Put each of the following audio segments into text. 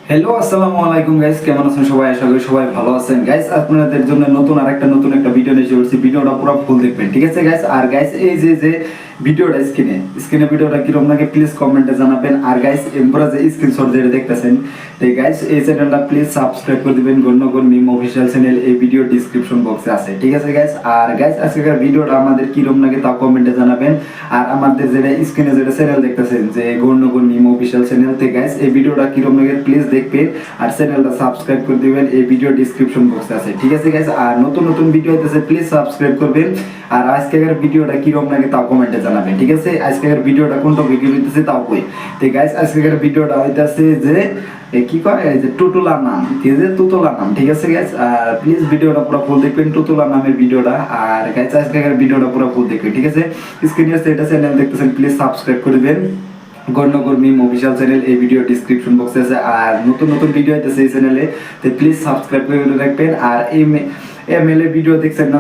Hello আসসালামু আলাইকুম guys, কেমন আছেন সবাই? আশা করি সবাই ভালো আছেন গাইস। আপনাদের জন্য নতুন একটা ভিডিও নিয়ে এসেছি। ভিডিওটা পুরো ফুল দেখবেন, ঠিক আছে গাইস? আর গাইস এই যে ভিডিওটা স্ক্রিনে ভিডিওটা কিরকম লাগে প্লিজ কমেন্টে জানাবেন। আর গাইস এমপুরা যে স্ক্রিনশট যেটা দেখতেছেন, তো গাইস এই চ্যানেলটা প্লিজ সাবস্ক্রাইব করে দিবেন। গণ্যগণ মিম অফিশিয়াল চ্যানেল, এই ভিডিও ডেসক্রিপশন বক্সে আছে, ঠিক আছে গাইস? আর গাইস আজকের ভিডিওটা আমাদের কিরকম লাগে তা কমেন্টে জানাবেন। আর আমাদের যেটা স্ক্রিনে যেটা চ্যানেল দেখতেছেন যে গণ্যগণ মিম অফিশিয়াল চ্যানেল, তো গাইস এই ভিডিওটা কিরকম লাগে প্লিজ দেখবেন আর চ্যানেলটা সাবস্ক্রাইব করে দিবেন। এই ভিডিও ডেসক্রিপশন বক্সে আছে, ঠিক আছে গাইস? আর নতুন ভিডিও হইতেছে, প্লিজ সাবস্ক্রাইব করবেন। আর আজকের ভিডিওটা কিরকম লাগে তাও কমেন্টে জানাবেন, ঠিক আছে? আজকের ভিডিওটা কোন টপিকে হইতেছে তাও কই। তো গাইস আজকের ভিডিওটা হইতাছে যে কি কয় এই যে টুটুলা নাম, ঠিক আছে? তুতুলা নাম, ঠিক আছে গাইস? আর প্লিজ ভিডিওটা পুরো ফুল দেখবেন, টুতুলা নামের ভিডিওটা। আর গাইস আজকের ভিডিওটা পুরো ফুল দেখবেন, ঠিক আছে? স্ক্রিনে এটা চ্যানেল দেখতেছেন, প্লিজ সাবস্ক্রাইব করে দিবেন। গণ্যকর্মী অফিসিয়াল চ্যানেল, এই ভিডিও ডেসক্রিপশন বক্সে আছে। আর নতুন ভিডিও আইতেছে এই চ্যানেলে, তো প্লিজ সাবস্ক্রাইব করে রাখবেন। আর এমএলএ ভিডিও দেখছেন না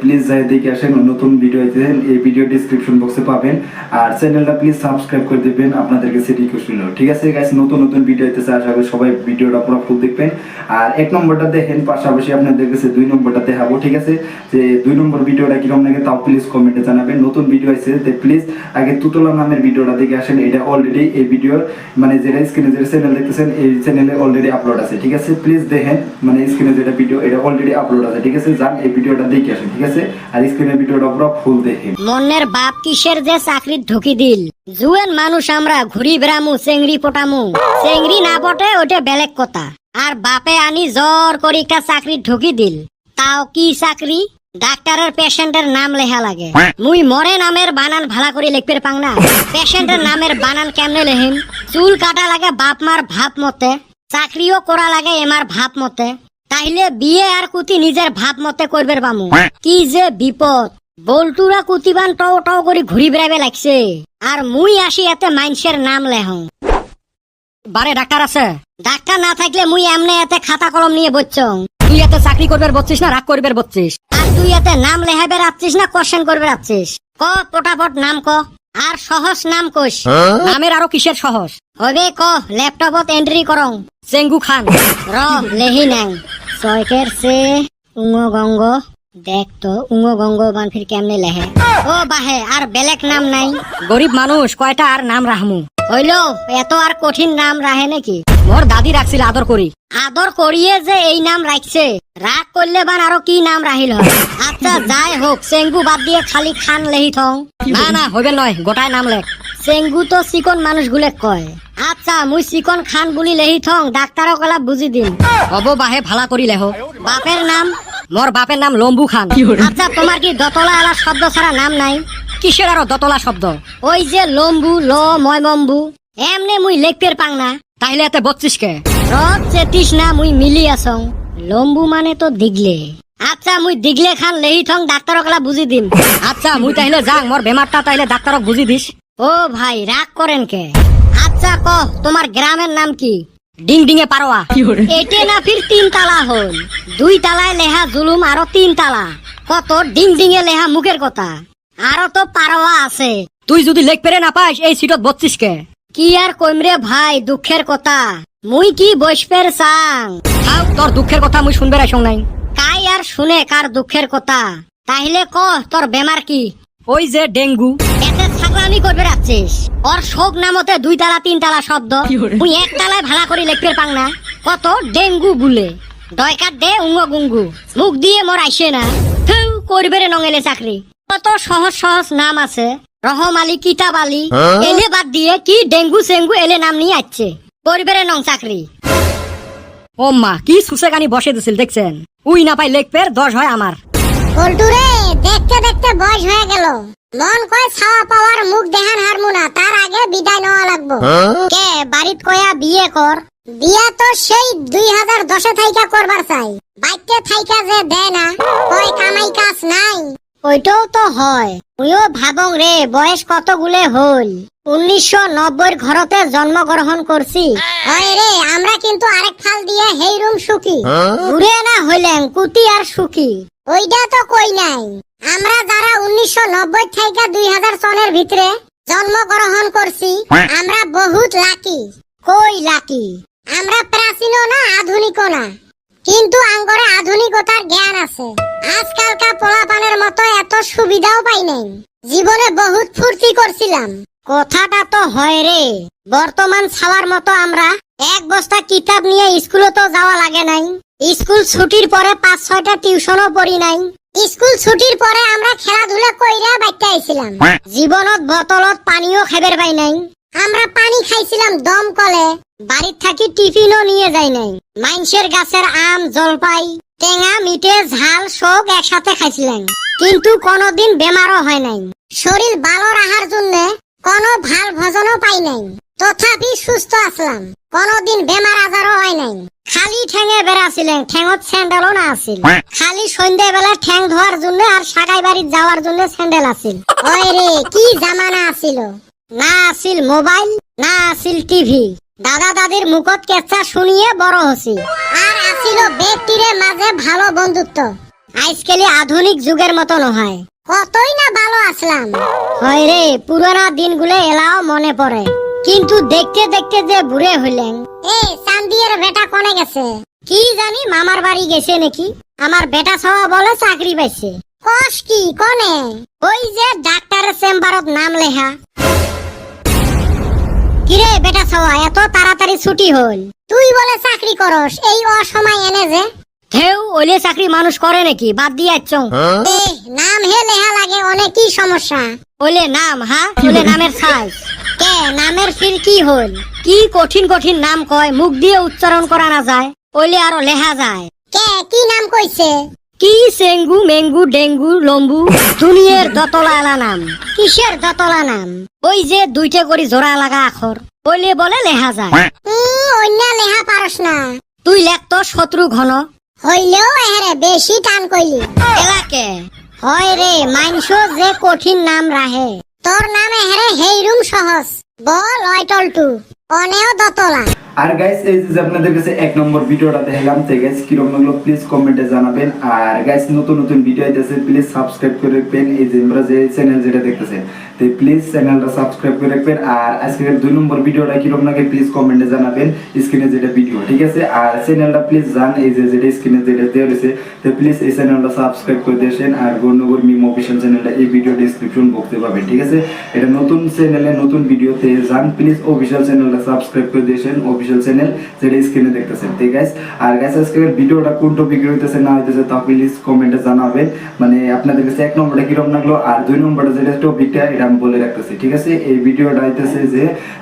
প্লিজ যাই দেখে আসেন, নতুন ভিডিও আইতেছে এই ভিডিও ডেসক্রিপশন বক্সে পাবেন। আর চ্যানেলটা প্লিজ সাবস্ক্রাইব করে দিবেন, আপনাদেরকে সেটি রিকোয়েস্ট হলো, ঠিক আছে গাইস? নতুন ভিডিও আইতেছে, আশা করি সবাই ভিডিওটা পুরো ফুল দেখবেন। আর 1 নম্বরটা দেখেন, পাশাপাশি আপনাদের কাছে 2 নম্বরটা দেখাবো, ঠিক আছে? যে 2 নম্বর ভিডিওটা কিরকম লাগে তাও প্লিজ কমেন্টে জানাবেন। নতুন ভিডিও আছে, তো প্লিজ আগে তুতলা নামের ভিডিওটা দেখে আসেন। এটা অলরেডি এই ভিডিও মানে যেটা স্ক্রিনে যে চ্যানেল দেখতেছেন এই চ্যানেলে অলরেডি আপলোড আছে, ঠিক আছে? প্লিজ দেখেন, মানে স্ক্রিনে যেটা ভিডিও এটা অলরেডি আপলোড আছে, ঠিক আছে? যান এই ভিডিওটা দেখে আসেন, ঠিক আছে? আর স্ক্রিনের ভিডিওটা পুরো ফুল দেখেন। মনের বাপ কিসের যে চাকরির ঢুকি দিল, জুয়েন মানুষ আমরা ঘুরি বেড়ামু, চেংড়ি পটামু, চেংড়ি না পটে ওটা বেলেগ কথা। আর বাপে আনি জোর করি একটা চাকরি ঢুকি দিল, তাও কি চাকরি? ডাক্তারের পেশেন্টের নাম লেখা লাগে। মুই মরে নামের বানান ভালা করে লিখতে পাং না, পেশেন্টের নামের বানান কেমনে লেহিম? চুল কাটা লাগে বাপ মার ভাব মতে, চাকরিও করা লাগে এমার ভাব মতে, তাইলে বিয়ে আর কুতি নিজের ভাব মতে করবে পামু। কি যে বিপদ! বল্টুরা কুতিবান টও টও করে ঘুরি বেড়াবে লাগছে, আর মুই আসি এতে মাইনসের নাম লেহং। বারে ডাক্তার আছে? ডাক্তার না থাকলে মুই এমনে এতে খাতা কলম নিয়ে বসছং। তুই এত চাকরি করবে বলছিস না রাগ করবে বলছিস? আর তুই এতে নাম লেহাবে রাখছিস না কোশ্চেন করবে রাখছিস? ক পটাপট নাম ক, আর সহজ নাম কোষ। নামের আরো কিসের সহজ? হবে ক, ল্যাপটপত এন্ট্রি করং। চেঙ্গু খান। র লেহি নাই ছয়কের সে উঙ্গ গঙ্গ, দেখ তো উঙ্গ গঙ্গ বান ফির কেমনে লেহে। ও বাহে, আর বেলেগ নাম নাই? গরিব মানুষ কয়টা আর নাম রাহমু? হইলো এত আর কঠিন নাম রাহে নাকি? মোর দাদি রাখছিল আদর করি। আদর করিয়ে যে এই নাম রাখছে, রাগ করলে বান আরো কি নাম রাহিল হয়? আচ্ছা যাই হোক, চেঙ্গু বাদ দিয়ে খালি খান লেহি থং। না না হইবে নয়, গোটায় নাম লেখ। চেঙ্গু তো চিকন মানুষ গুলে কয়। আচ্ছা মুই চিকন খান বুলি লেহি থং, ডাক্তারও কলা বুঝি দিন। হব বাহে ভালা করি লেহ। বাপের নাম? মোর বাপের নাম লম্বু খান। আচ্ছা তোমার কি দতলা আলা শব্দ ছাড়া নাম নাই? কিসের আরো দতলা শব্দ? ওই যে লম্বু, ল ময় মম্বু, এমনে মুই লেখতের পাং না। তাইলে এতে বলছিস কে? রব চেতিস না, মুই মিলি আসং। লম্বু মানে তো দিগলে। আচ্ছা মুই দিগলে খান লেহি থং, ডাক্তারও কলা বুঝি দিম। আচ্ছা মুই তাইলে যাং, মোর বেমারটা তাইলে ডাক্তারক বুঝি দিস। ও ভাই রাগ করেন কে? আচ্ছা ক তোমার গ্রামের নাম কি? ডিং ডিঙে পারোয়া। এটে না ফির 3 তালা হল, 2 তালায় লেহা জুলুম, আরো 3 তালা। কত ডিং ডিঙে লেহা মুখের কথা, আরো তো পারোয়া আছে। তুই যদি লেখ পেরে না পাইস এই সিটত বলছিস কে? কি আর কইমরে ভাই, দুঃখের কথা। মুই কি বসপের চাং? থাও, তোর দুঃখের কথা মুই শুনবে রাইসং নাই। কাই আর শুনে কার দুঃখের কথা? তাইলে ক তোর বেমার কি? ওই যে ডেঙ্গু। এতে ছাগলামি করবে রাখছিস? ওর শোক নামতে 2 তালা 3 তালা শব্দ, মুই 1 তালায় ভালা করে লিখতে পাং না। কত ডেঙ্গু বলে দয়কার দে উঙ্গ গুঙ্গু, মুখ দিয়ে মোর আইসে না। করবে রে নঙেলে চাকরি। কত সহজ সহজ নাম আছে, রহম আলী, কিতাব আলী, এলে বাদ দিয়ে কি ডেঙ্গু সেঙ্গু এলে নাম নিয়ে আসছে। করবে রে নং চাকরি। ও মা, কি সুসে গানি বসে দিছিল দেখছেন? উই না পাই লেখ পের 10 হয় আমার। পল্টুরে দেখতে দেখতে বয়স হয়ে গেল, মন কয় ছাওয়া পাওয়ার মুখ দেখান হারমু না, তার আগে বিদায় নেওয়া লাগবো। কে বাড়িত কয়া বিয়ে কর? বিয়া তো সেই 2010 থাইকা করবার চাই, বাইতে থাইকা যে দেয় না, কয় কামাই কাজ নাই। ওইটাও তো হয়। তুইও ভাবং রে বয়স কত গুলে হল, 1990 ঘরতে জন্মগ্রহণ করছি। হয় রে আমরা কিন্তু আরেক ফাল দিয়ে হেই রুম সুখী, ঘুরে না হইলেন কুতি আর সুখী। ওইটা তো কই নাই, আমরা যারা 1990 থেকে 2000 সনের ভিতরে জন্মগ্রহণ করছি আমরা বহুত লাকি। কই লাকি? আমরা প্রাচীনও না আধুনিকও না, কিন্তু আঙ্গরে আধুনিকতার জ্ঞান আছে। আজকালকার পোলাপানের মতো এত সুবিধাও পাই নাই। জীবনে বহুত ফুর্তি করছিলাম। কথাটা তো হয় রে, বর্তমান ছাওয়ার মতো আমরা এক বস্তা কিতাব নিয়ে স্কুলে তো যাওয়া লাগে নাই। স্কুল ছুটির পরে 5-6টা টিউশনও পড়ি নাই। স্কুল ছুটির পরে আমরা খেলাধুলা কইরা বাইতে আইছিলাম। জীবনত বোতলত পানিও খাইবার পাই নাই। আমরা পানি খাইছিলাম দমকলে। বাড়ির থাকি টিফিনও নিয়ে যাই নাই। মাইনসের গাছের আম, জলপাই, টেঙা, মিঠে, ঝাল সব একসাথে খাইছিলাম, কিন্তু কোনোদিন বেমারও হয় নাই। শরীর ভালো রাখার জন্য কোনো ভাল ভোজনও পাই নাই, তথাপি সুস্থ আসলাম। কোনোদিন বেমার আজারও হয় নাই। খালি ঠ্যাঙে বেড়াছিলেন, ঠ্যাঙত স্যান্ডেলও না আছিল। খালি সন্ধ্যাবেলা ঠ্যাং ধোয়ার জন্য আর সাগাই বাড়ি যাওয়ার জন্য স্যান্ডেল আছিল। ওই রে কি জামানা আছিল। না আছিল মোবাইল, না আছিল টিভি। দাদা দাদির মুখত কেঁচা শুনিয়ে বড় হছি। আর আছিল ব্যক্তিরে মাঝে ভালো বন্ধুত্ব। আজকালি আধুনিক যুগের মতো নহয়। কতই না ভালো আসলাম। হয় রে, পুরোনো দিনগুলো এলাও মনে পড়ে, কিন্তু দেখতে দেখতে যে বুড়ে হইলেন। এ চান্দিয়ের বেটা কোনে গেছে? কি জানি মামার বাড়ি গেছে নাকি। আমার বেটা ছাওয়া বলে চাকরি পাইছে। কস কি কোনে? ওই যে ডাক্তারের চেম্বারত নাম লেখা। কিরে বেটা ছাওয়া, এত তাড়াতাড়ি ছুটি হল? তুই বলে চাকরি করস এই অসময় এনে যে? থেউ ওইলে চাকরি মানুষ করে নাকি, বাদ দিয়ে আচ্ছ। এ নাম হে লেহা লাগে অনেকই সমস্যা। ওইলে নাম, ওইলে নামের সাইজ। কে নামের ফির কি হল? কি কঠিন কঠিন নাম কয়, মুখ দিয়ে উচ্চারণ করা না যায়, ওইলে আরো লেখা যায়। কে কি নাম কইছে? কি চেঙ্গু, মেঙ্গু, ডেঙ্গু, লম্বু, দুনিয়ার দতলা এলা নাম। কিসের দতলা নাম? ওই যে 2টা করে জোড়া লাগা আখর, ওইলে বলে লেখা যায়। অন্য লেহা পারস না। তুই লেখ তো শত্রু ঘন। হইলেও এহারে বেশি টান কইলি। এলাকে হয় রে, মাইনস যে কঠিন নাম রাহে। তোর নাম এহারে হেইরুম সহজ। বল অয়টলটু অনেও দতলা। আর গাইস এই যে আপনাদের কাছে 1 নম্বর ভিডিওটা দেখালাম, তো গাইস কিরকম লাগলো প্লিজ কমেন্টে জানাবেন। আর গাইস নতুন নতুন ভিডিও আইতেছে, প্লিজ সাবস্ক্রাইব করে রাখবেন। এই যে আমরা যে চ্যানেল যেটা দেখতেছেন, তো প্লিজ চ্যানেলটা সাবস্ক্রাইব করে রাখবেন। আর আজকের 2 নম্বর ভিডিওটা কিরকম লাগে প্লিজ কমেন্টে জানাবেন, স্ক্রিনে যেটা ভিডিও, ঠিক আছে? আর চ্যানেলটা প্লিজ জান এই যে যেটা স্ক্রিনে যেটা দেওয়া রয়েছে, তো প্লিজ এই চ্যানেলটা সাবস্ক্রাইব করে দিয়েছেন। আর গণনগর মিম অফিশিয়াল চ্যানেলটা এই ভিডিও ডেসক্রিপশন বক্সে পাবেন, ঠিক আছে? এটা নতুন চ্যানেলে নতুন ভিডিওতে জান, প্লিজ অফিশিয়াল চ্যানেলটা সাবস্ক্রাইব করে দিয়েছেন, অফিশিয়াল চ্যানেল যেটা স্ক্রিনে দেখতেছেন, ঠিক আছে? আর গাইস আজকের ভিডিওটা কোন টপিকে হইতেছে না হইতেছে তা প্লিজ কমেন্টে জানাবেন। মানে আপনাদের কাছে 1 নম্বরটা কিরকম লাগলো আর 2 নম্বরটা যেটা টপিকটা এটা আমি বলে রাখতেছি, ঠিক আছে? এই ভিডিওটা হইতেছে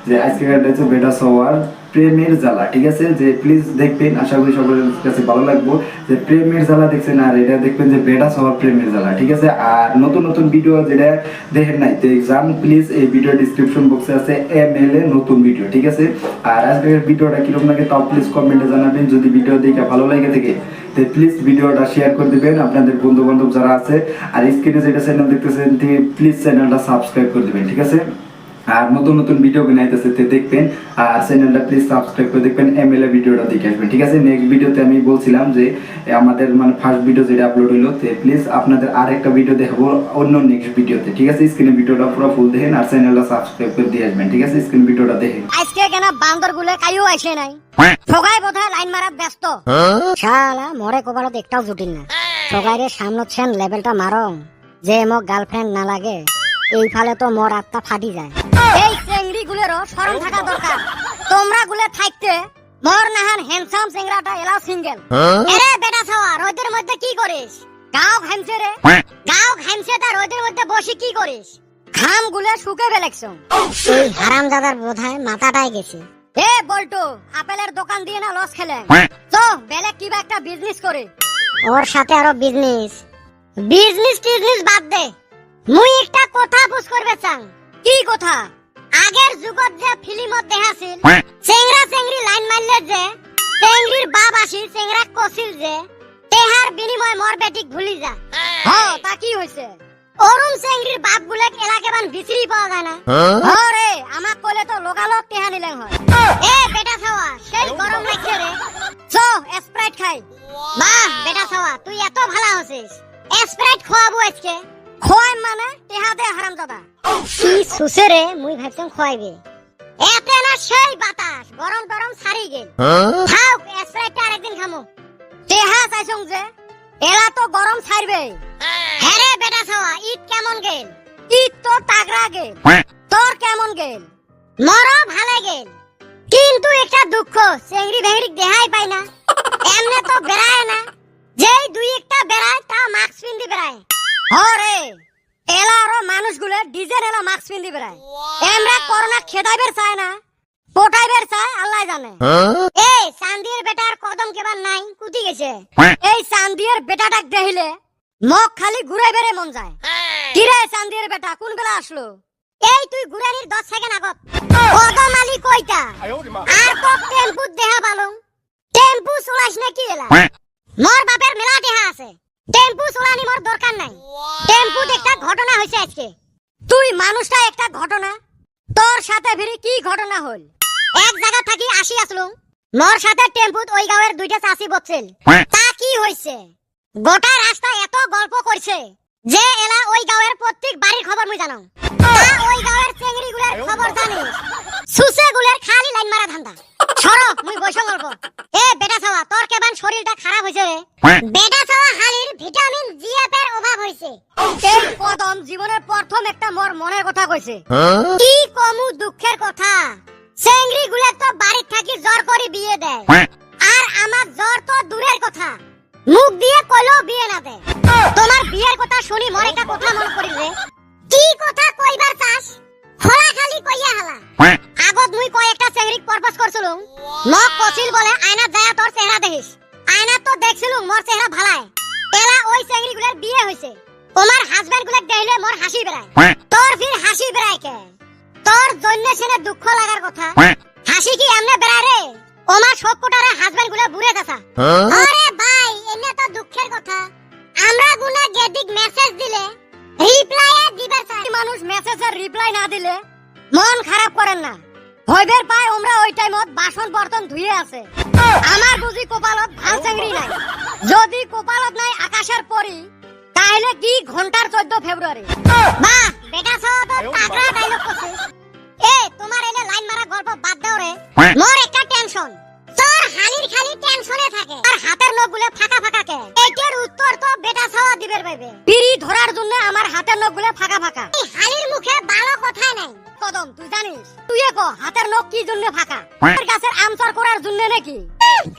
যে আজকে হচ্ছে বেটা সওয়ার প্রেমের জ্বালা, ঠিক আছে? যে প্লিজ দেখবেন, আশা করি সবার কাছে ভালো লাগবে। যে প্রেমের জ্বালা দেখছেন আর এটা দেখবেন যে বেটা সওয়ার প্রেমের জ্বালা, ঠিক আছে? আর নতুন নতুন ভিডিও যেটা দেখেন নাই তো এক্সাম প্লিজ এই ভিডিও ডেসক্রিপশন বক্সে আছে ML এ নতুন ভিডিও, ঠিক আছে? আর আজকের ভিডিওটা কিরকম লাগে তাও প্লিজ কমেন্টে জানাবেন। যদি ভিডিও দেখে ভালো লাগে থাকে তো প্লিজ ভিডিওটা শেয়ার করে দিবেন আপনাদের বন্ধু বান্ধব যারা আছে। আর স্ক্রিনে যেটা চ্যানেল দেখতেছেন প্লিজ চ্যানেলটা সাবস্ক্রাইব করে দিবেন, ঠিক আছে? আর নতুন নতুন ভিডিও বানাইতেছে দেখবেন। আর চ্যানেলটা প্লিজ সাবস্ক্রাইব করে দেখবেন, ML ভিডিওটা দেখে আসবেন, ঠিক আছে? নেক্সট ভিডিওতে আমি বলছিলাম যে আমাদের মানে ফার্স্ট ভিডিও যেটা আপলোড হলো, তো প্লিজ আপনাদের আরেকটা ভিডিও দেখাবো অন্য নেক্সট ভিডিওতে, ঠিক আছে? স্ক্রিনে ভিডিওটা পুরো ফুল দেখেন আর চ্যানেলটা সাবস্ক্রাইব করে দিয়ে আসবেন, ঠিক আছে? স্ক্রিন ভিডিওটা দেখেন। আজকে কেন বান্দর গুলে কাইও আসে নাই? সবাই বোধহয় লাইন মারাত ব্যস্ত। শালা মরে কবারত একটাও জুটিল না। সবাইরে সামনছেন লেভেলটা মারো যে মোক গার্লফ্রেন্ড না লাগে। এই ফালে তো মোর আত্মা ফাটি যায়। এই চেংড়ি গুলেরও শরম থাকা দরকার। তোমরা গুলে থাকতে মোর নাহান হ্যান্ডসাম চেংড়াটা এলাও সিঙ্গেল। এরে বেটা ছাওয়া, রোদের মধ্যে কি করিস? গাও ঘামছে রে, গাও ঘামছে, তা রোদের মধ্যে বসে কি করিস? ঘাম গুলে শুকে ফেলেছ। এই হারামজাদার বোধহয় মাথাটাই গেছে। এ বল্টু, আপেলের দোকান দিয়ে না লস খেলেন, তো বেলেগ কিবা একটা বিজনেস করে। ওর সাথে আরো বিজনেস বিজনেস বাদ দে, মুই একটা কথা পুছ করবে চাং। কি কথা? আগের যুগত যে ফিল্মত দেখাছিল চেংড়া চেংড়ি লাইন মারলে যে চেংড়ির বাপ আসি চেংড়া কছিল যে তেহার বিনিময় মোর বেটিক ভুলি যা। তা কি হইছে? অরুণ চেংড়ির বাপ গুলাক এলাকে বান বিচরি পাওয়া যায় না। রে আমাক কইলে তো লোকালত তেহা নিলেন হয়। এ বেটা ছাওয়া, সেই গরম লাগছে রে, চো স্প্রাইট খাই। বাহ বেটা ছাওয়া, তুই এত ভালো হছিস। স্প্রাইট খোয়াবো আজকে। খোয়াই মানে তেহা দে হারামজাদা। কি সুসে রে, মুই ভাবছিলাম খোয়াইবে। রাতে না সেই বাতাস গরম গরম সারি গেল খাও স্প্রাইটটা আরেকদিন খামু তেহা চাইছং যে এলা তো গরম ছাড়বে। হ্যাঁ রে বেটা ছাওয়া ঈদ কেমন গেল ঈদ তো তাগড়া গেল, তোর কেমন গেল? মরো ভালো গেল কিন্তু একটা দুঃখ চেংড়ি ভেংড়ি দেখাই পাই না এমনে তো বেড়ায় না যেই দুই একটা বেড়ায় তা মাস্ক পিন্দি বেড়ায় হরে এলা আরো মানুষগুলো ডিজেল এলা মাস্ক পিন্দি বেড়ায়। এমরা করোনা খেদাইবের চায় না, পটাইবের চায় আল্লাহ জানে। এই চান্দির বেটার কদম কেবার নাই কুতি গেছে এই চান্দিয়ের বেটাটাক দেখিলে মগ খালি ঘুরাই বেড়ে মন যায়। কিরে চান্দিয়ের বেটা কোন বেলা আসলো? এই তুই গুরানির 10 সেকেন্ড আগত কদম আলী কইতা আর তো টেম্পু দেহা পালং টেম্পু চলাইস না কি এলা মোর বাপের মেলা দেহা আছে টেম্পু চলানি মোর দরকার নাই টেম্পু একটা ঘটনা হইছে আজকে তুই মানুষটা একটা ঘটনা, তোর সাথে ফিরে কি ঘটনা হল? এক জায়গা থাকি আসি আসলুম মোর সাথে টেম্পুত ওই গাঁয়ের দুইটা চাষি বসছিল তা কি হইছে গোটা রাস্তা এত গল্প করছে যে এলা ওই গাঁয়ের প্রত্যেক বাড়ির খবর মুই জানো তা ওই গাঁয়ের চেংড়ি গুলার খবর জানিস সুসে গুলের খালি লাইন মারা ধান্দা ছড়ো মুই বসং গল্প এ বেটা ছাওয়া তোর কেবান শরীরটা খারাপ হইছে রে বেটা ছাওয়া হালির ভিটামিন জিএফ এর অভাব হইছে এই কদম জীবনের প্রথম একটা মোর মনের কথা কইছে। কি কমু দুঃখের কথা চেংড়ি গুলা তো বাড়ির থাকি জ্বর করে বিয়ে দেয় আর আমার জ্বর তো দূরের কথা মুখ দিয়ে কইলো বিয়ে না দে তোমার বিয়ের কথা শুনি মোর একটা কথা মনে করিল রে কি কথা কইবার চাস খোলা খালি কইয়া হালা আগত মুই কয়েকটা চেংড়িক পারপাস করছিলুম মক কছিল বলে আয়না যায় তোর চেহারা দেখিস আয়না তো দেখছিলুম মোর চেহারা ভালায় এলা ওই চেংড়ি গুলার বিয়ে হইছে তোমার হাজবেন্ড গুলা দেখলে মোর হাসি বেড়ায় তোর ফির হাসি বেড়ায় কে তোর জন্য সেনে দুঃখ লাগার কথা হাসি কি এমনে বেড়ায় রে ওমার সব কোটারে হাজবেন্ড গুলা বুড়ে দাসা আরে ভাই এনে তো দুঃখের কথা আমরা গুনা গেদিক মেসেজ দিলে রিপ্লাই দিবার চাই মানুষ মেসেজের রিপ্লাই না দিলে মন খারাপ করেন না, হইবের পায় আমরা ওই টাইমত বাসন বর্তন ধুয়ে আছে। আমার বুঝি কপালত ভাল চেংড়ি নাই, যদি কপালত নাই আকাশের পরি তাহলে কি ঘন্টার 14 ফেব্রুয়ারি। বাহ বেটা সব তো তাগড়া ডায়লগ করছিস এ তোমার এনে লাইন মারা গল্প বাদ দাও রে মোর একটা টেনশন তোর হালির খালি টেনশনে থাকে আর হাতের নখগুলো ফাঁকা ফাঁকা কে এটার উত্তর তো বেটা ছাওয়া দিবের পাইবে পিড়ি ধরার জন্য আমার হাতের নখগুলো ফাঁকা ফাঁকা। এই হালির মুখে ভালো কথা নাই কদম তুই জানিস তুই কো হাতের নখ কি জন্য ফাঁকা? তোর গাছের আমচর করার জন্য নাকি?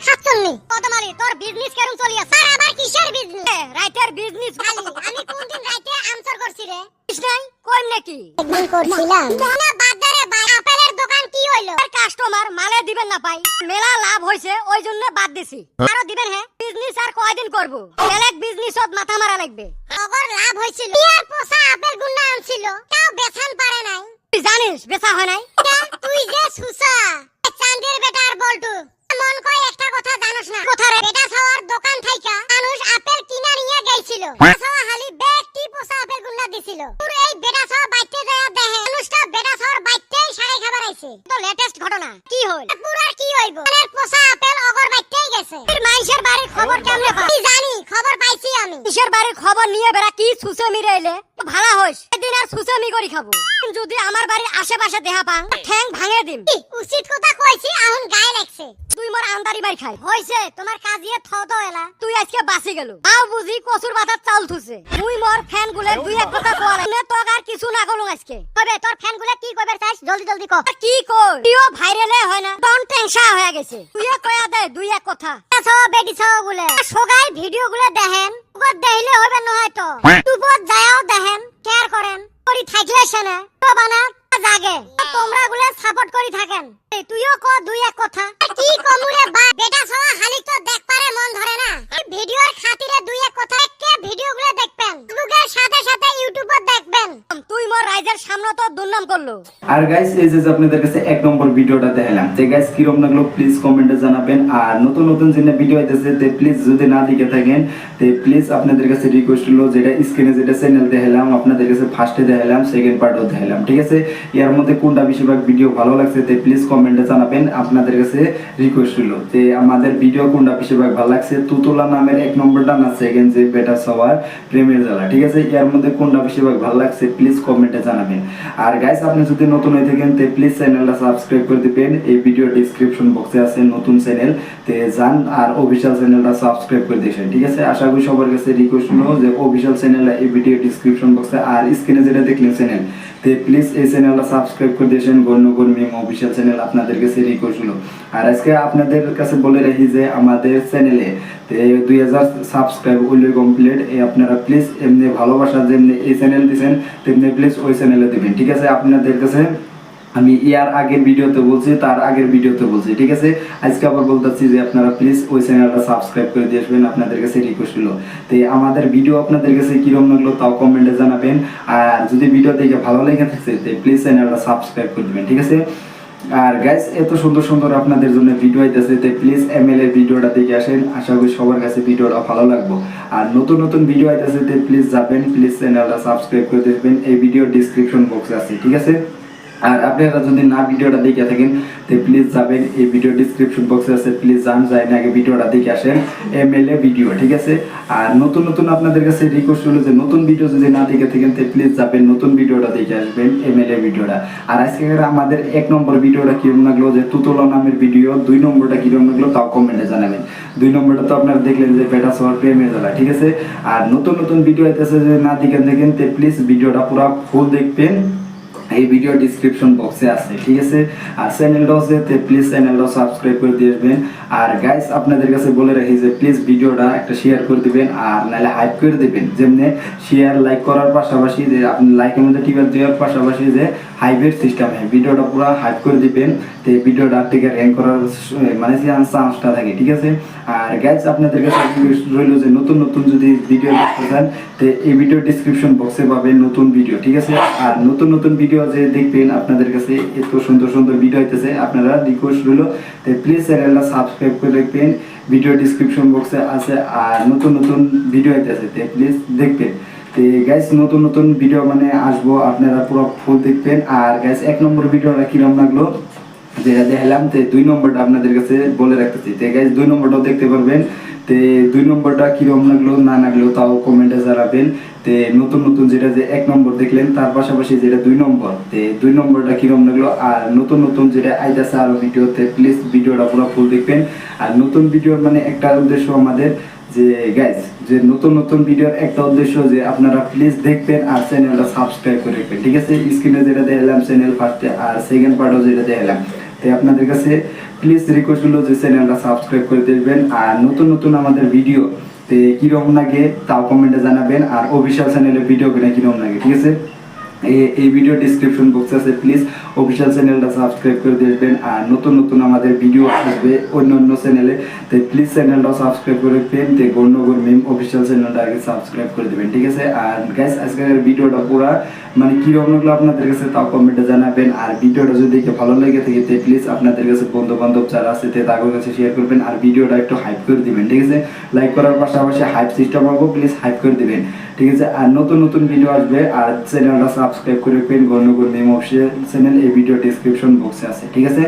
সাতচল্লি কদমালি তোর বিজনেস কেরম চলি আছে আর আবার কিসের বিজনেস রাইতের বিজনেস খালি আমি কোনদিন রাইতে আনসার করছি রে নাই কইম নাকি? একদিন করছিলাম না বাদ দে রে ভাই আপেলের দোকান কি হইলো কাস্টমার মালে দিবেন না পাই, মেলা লাভ হইছে ওই জন্য বাদ দিছি। আরো দিবেন হ্যাঁ বিজনেস আর কয়দিন করব, বেলেগ বিজনেসত মাথা মারা লাগবে। অগর লাভ হইছিল ইয়ার পোষা আপেল গুন্না আনছিল তাও বেচান পারে নাই তুই জানিস বেচা হয় নাই? তুই যে সুসা চাঁদের বেটা আর বলটু মন কই একটা কথা জানোস না কথা রে বেটা ছাওয়ার দোকান থাইকা মানুষ আপেল কিনা নিয়ে গেছিল ছাওয়া হালি ব্যক্তি পোষা আপেল গুন্না দিছিল তোর এই বেটা ছাওয়া বাইতে যায় দেখে মানুষটা বেটা ছাওয়ার বাইতেই শাড়ি খাবার আইছে তো লেটেস্ট ঘটনা কি হল? পুরার কি হইব এর পোষা আপেল অগর বাইতেই গেছে এর মাইশের বাড়ির খবর কেমনে পাই কি জানি খবর পাইছি আমি কিসের বাড়ির খবর নিয়ে বেড়া কি সুসেমি রইলে ভালো হইস, এদিন আর সুসেমি করি খাবো। যদি আমার বাড়ির আশেপাশে দেহা পাং ঠ্যাং ভাঙে দিম। কি উচিত কথা কইছি আহুন গায়ে লাগছে তুই মোর আন্দারি বাড়ি খাই হইছে তোমার কাজিয়ে থতো এলা তুই আজকে বাসি গেল আও বুঝি কচুর বাতার চাউল থুছে মুই মোর ফ্যান গুলে দুই এক কথা কোয়া না তোক আর কিছু না করলুম আজকে। কবে তোর ফ্যান গুলা কি কইবার চাইছ জলদি জলদি ক আর কি কই তুইও ভাইরালে হয় না টন টেনশা হয়ে গেছে, তুইও কয়া দে দুই এক কথা। ছাও বেটি ছাও গুলে সগাই ভিডিও গুলো দেখেন উপর দেখিলে হবে না হয়তো উপর যাও দেখেন কেয়ার করেন করি থাকলে সেনে তো বানা জাগে তোমরা গুলে সাপোর্ট করি থাকেন তুইও ক দুই এক কথা কি কমুরে বা বেটা ছাওয়া হালি তো দেখ পারে মন ধরে না এই ভিডিওর খাতিরে দুই এক কথা কে ভিডিও গুলো দেখবেন ফেসবুকের সাথে সাথে ইউটিউবে দেখবেন তুই মোর রাইজের সামনে তো দুর্নাম করলো। আর গাইস এই যে আপনাদের কাছে এক নম্বর ভিডিওটা দেখালাম তে গাইস কিরকম লাগলো প্লিজ কমেন্টে জানাবেন। আর নতুন নতুন যে ভিডিও আইতেছে তে প্লিজ যদি না দেখে থাকেন তে প্লিজ আপনাদের কাছে রিকোয়েস্ট হলো যেটা স্ক্রিনে যেটা চ্যানেল দেখালাম আপনাদের কাছে ফার্স্টে দেখালাম সেকেন্ড পার্টও দেখালাম, ঠিক আছে? এর মধ্যে কোনটা বেশিরভাগ ভিডিও ভালো লাগছে তে প্লিজ কমেন্টে জানাবেন। আপনাদের কাছে রিকোয়েস্ট হলো যে আমাদের ভিডিও কোনটা বেশিরভাগ ভালো লাগছে, তুতুলা নামের এক নম্বরটা না সেকেন্ড যে বেটা সবার প্রেমের জ্বালা, ঠিক আছে? এর মধ্যে কোনটা বেশিরভাগ ভালো লাগছে প্লিজ কমেন্টে জানাবেন। আর গাইস আপনি যদি নতুন নতুন হয়ে থাকেন তে প্লিজ চ্যানেলটা সাবস্ক্রাইব করে দিবেন। এই ভিডিও ডেসক্রিপশন বক্সে আছে নতুন চ্যানেল, তে যান আর অফিসিয়াল চ্যানেলটা সাবস্ক্রাইব করে দিয়েছেন। ঠিক আছে, আশা করি সবার কাছে রিকোয়েস্ট হলো যে অফিসিয়াল চ্যানেলটা এই ভিডিও ডেসক্রিপশন বক্সে আর স্ক্রিনে যেটা দেখলেন চ্যানেল, তে প্লিজ এই চ্যানেলটা সাবস্ক্রাইব করে দিয়েছেন। গণ্যগণ মিম অফিসিয়াল চ্যানেল আপনাদের কাছে রিকোয়েস্ট হলো। আর আজকে আপনাদের কাছে বলে রাখি যে আমাদের চ্যানেলে 2000 সাবস্ক্রাইব হইলে কমপ্লিট। আপনারা প্লিজ এমনি ভালোবাসা যেমনি এই চ্যানেল দিচ্ছেন তেমনি প্লিজ ওই চ্যানেলে দেবেন। ঠিক আছে, আপনাদের কাছে আমি ইয়ার আগের ভিডিওতে বলছি, তার আগের ভিডিওতে বলছি। ঠিক আছে, আজকে আবার বলতেছি যে আপনারা প্লিজ ওই চ্যানেলটা সাবস্ক্রাইব করে দিয়ে আসবেন, আপনাদের কাছে রিকোয়েস্ট হলো। তো আমাদের ভিডিও আপনাদের কাছে কিরকম লাগলো তাও কমেন্টে জানাবেন। আর যদি ভিডিও দেখে ভালো লেগে থাকে তো প্লিজ চ্যানেলটা সাবস্ক্রাইব করে দেবেন। ঠিক আছে, আর গাইস এত সুন্দর সুন্দর আপনাদের জন্য ভিডিও আইতেছে, তো প্লিজ এমএল এর ভিডিওটা দেখে আসেন। আশা করি সবার কাছে ভিডিওটা ভালো লাগবে। আর নতুন নতুন ভিডিও আইতেছে, তো প্লিজ যাবেন, প্লিজ চ্যানেলটা সাবস্ক্রাইব করে দেবেন। এই ভিডিও ডেসক্রিপশন বক্সে আছে। ঠিক আছে, আর আপনারা যদি না ভিডিওটা দেখে থাকেন তো প্লিজ যাবেন, এই ভিডিও ডেসক্রিপশন বক্সে আছে, প্লিজ যান, যাই না আগে ভিডিওটা দেখে আসেন এমএলএ ভিডিও। ঠিক আছে, আর নতুন নতুন আপনাদের কাছে রিকোয়েস্ট হলো যে নতুন ভিডিও যদি না দেখে থাকেন তো প্লিজ যাবেন নতুন ভিডিওটা দেখে আসবেন এমএলএ ভিডিওটা। আর আজকে আমাদের 1 নম্বর ভিডিওটা কিরকম লাগলো, যে তুতলা নামের ভিডিও, 2 নম্বরটা কিরকম লাগলো তাও কমেন্টে জানাবেন। 2 নম্বরটা তো আপনারা দেখলেন যে বেটা সবার প্রেমের জ্বালা। ঠিক আছে, আর নতুন নতুন ভিডিও আইতেছে, যে না দেখেন তো প্লিজ ভিডিওটা পুরো ফুল দেখবেন, এই ভিডিও ডেসক্রিপশন বক্সে আছে। ঠিক আছে, আর চ্যানেলটাও আছে, তো প্লিজ চ্যানেলটাও সাবস্ক্রাইব করে দিবেন। আর গাইস আপনাদের কাছে বলে রাখি যে প্লিজ ভিডিওটা একটা শেয়ার করে দিবেন, আর নাহলে হাইপ করে দিবেন। যেমনি শেয়ার লাইক করার পাশাপাশি যে আপনি লাইকের মধ্যে টিপে দেওয়ার পাশাপাশি যে হাইপের সিস্টেম হয়, ভিডিওটা পুরো হাইপ করে দিবেন, তো এই ভিডিওটা থেকে র্যাঙ্ক করার মানে চান্সটা থাকে। ঠিক আছে, আর গাইস আপনাদের কাছে রইল যে নতুন নতুন যদি ভিডিও দেখতে চান তো এই ভিডিও ডেসক্রিপশন বক্সে পাবেন নতুন ভিডিও। ঠিক আছে, আর নতুন নতুন ভিডিও যে দেখবেন আপনাদের কাছে এত সুন্দর সুন্দর ভিডিও হইতেছে, আপনারা রিকোয়েস্ট রইল তো প্লিজ চ্যানেলটা সাবস্ক্রাইব করে রাখবেন, ভিডিও ডেসক্রিপশন বক্সে আছে। আর নতুন নতুন ভিডিও হইতেছে তো প্লিজ দেখবেন। তো গাইস নতুন নতুন ভিডিও মানে আসবো, আপনারা পুরো ফুল দেখবেন। আর গাইস 1 নম্বর ভিডিওটা কিরকম লাগলো যেটা দেখালাম, তো 2 নম্বরটা আপনাদের কাছে বলে রাখতেছি। তো গাইস 2 নম্বরটাও দেখতে পারবেন, তো 2 নম্বরটা কিরকম লাগলো না লাগলো তাও কমেন্টে জানাবেন। তো নতুন নতুন যেটা যে 1 নম্বর দেখলেন তার পাশাপাশি যেটা 2 নম্বর, তো 2 নম্বরটা কিরকম লাগলো, আর নতুন নতুন যেটা আইতাছে আরো ভিডিওতে প্লিজ ভিডিওটা পুরো ফুল দেখবেন। আর নতুন ভিডিওর মানে একটা উদ্দেশ্য আমাদের যে গাইস যে নতুন নতুন ভিডিওর একটা উদ্দেশ্য যে আপনারা প্লিজ দেখবেন আর চ্যানেলটা সাবস্ক্রাইব করে রাখবেন। ঠিক আছে, স্ক্রিনে যেটা দেখালাম চ্যানেল ফার্স্টে, আর সেকেন্ড পার্টও যেটা দেখালাম, তো আপনাদের কাছে প্লিজ রিকোয়েস্ট হলো যে চ্যানেলটা সাবস্ক্রাইব করে দেবেন। আর নতুন নতুন আমাদের ভিডিও তে কিরকম লাগে তাও কমেন্টে জানাবেন, আর অফিসিয়াল চ্যানেলের ভিডিও কিরকম লাগে। ঠিক আছে, এই ভিডিও ডেসক্রিপশন বক্সে আছে, প্লিজ অফিসিয়াল চ্যানেলটা সাবস্ক্রাইব করে দিবেন। আর নতুন নতুন আমাদের ভিডিও আসবে অন্য অন্য চ্যানেলে, তো প্লিজ চ্যানেলটাও সাবস্ক্রাইব করে দিবেন। তো গণ্যগণ মিম অফিসিয়াল চ্যানেলটা আগে সাবস্ক্রাইব করে দিবেন। ঠিক আছে, আর গাইস আজকের ভিডিওটা পুরো মানে কিরকম লাগলো আপনাদের কাছে তাও কমেন্টে জানাবেন। আর ভিডিওটা যদি দেখে ভালো লেগে থাকে তো প্লিজ আপনাদের কাছে বন্ধু বান্ধব যারা আছে তাদের কাছে শেয়ার করবেন, আর ভিডিওটা একটু হাইপ করে দিবেন। ঠিক আছে, লাইক করার পাশাপাশি হাইপ সিস্টেম হবে, প্লিজ হাইপ করে দিবেন। ঠিক আছে, আর নতুন নতুন ভিডিও আসবে, আর চ্যানেলটা সাবস্ক্রাইব করে রাখবেন গণ্যগণ মিম অফিসিয়াল চ্যানেল, এই ভিডিও ডেসক্রিপশন বক্সে আছে। ঠিক আছে,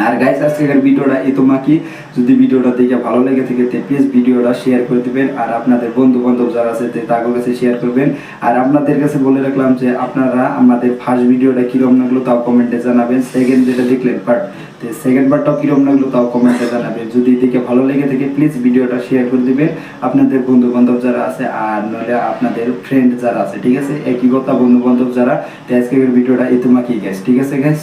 আর গাইস আজকের ভিডিওটা এই তোমাকে যদি ভিডিওটা দেখে ভালো লেগে থাকে তো প্লিজ ভিডিওটা শেয়ার করে দিবেন, আর আপনাদের বন্ধু বান্ধব যারা আছে তাদের কাছে শেয়ার করবেন। আর আপনাদের কাছে বলে রাখলাম যে আপনারা আমাদের ফার্স্ট ভিডিওটা কিরকম লাগলো তাও কমেন্টে জানাবেন, সেকেন্ড যেটা দেখলেন পার্ট তো সেকেন্ড পার্টটাও কিরকম লাগলো তাও কমেন্টে জানাবেন। যদি দেখে ভালো লেগে থাকে প্লিজ ভিডিওটা শেয়ার করে দিবেন আপনাদের বন্ধু বান্ধব যারা আছে, আর নইলে আপনাদের ফ্রেন্ড যারা আছে। ঠিক আছে, একই কথা বন্ধু বান্ধব যারা, তো আজকের ভিডিওটা এই তোমাকে গাইস। ঠিক আছে গাইস।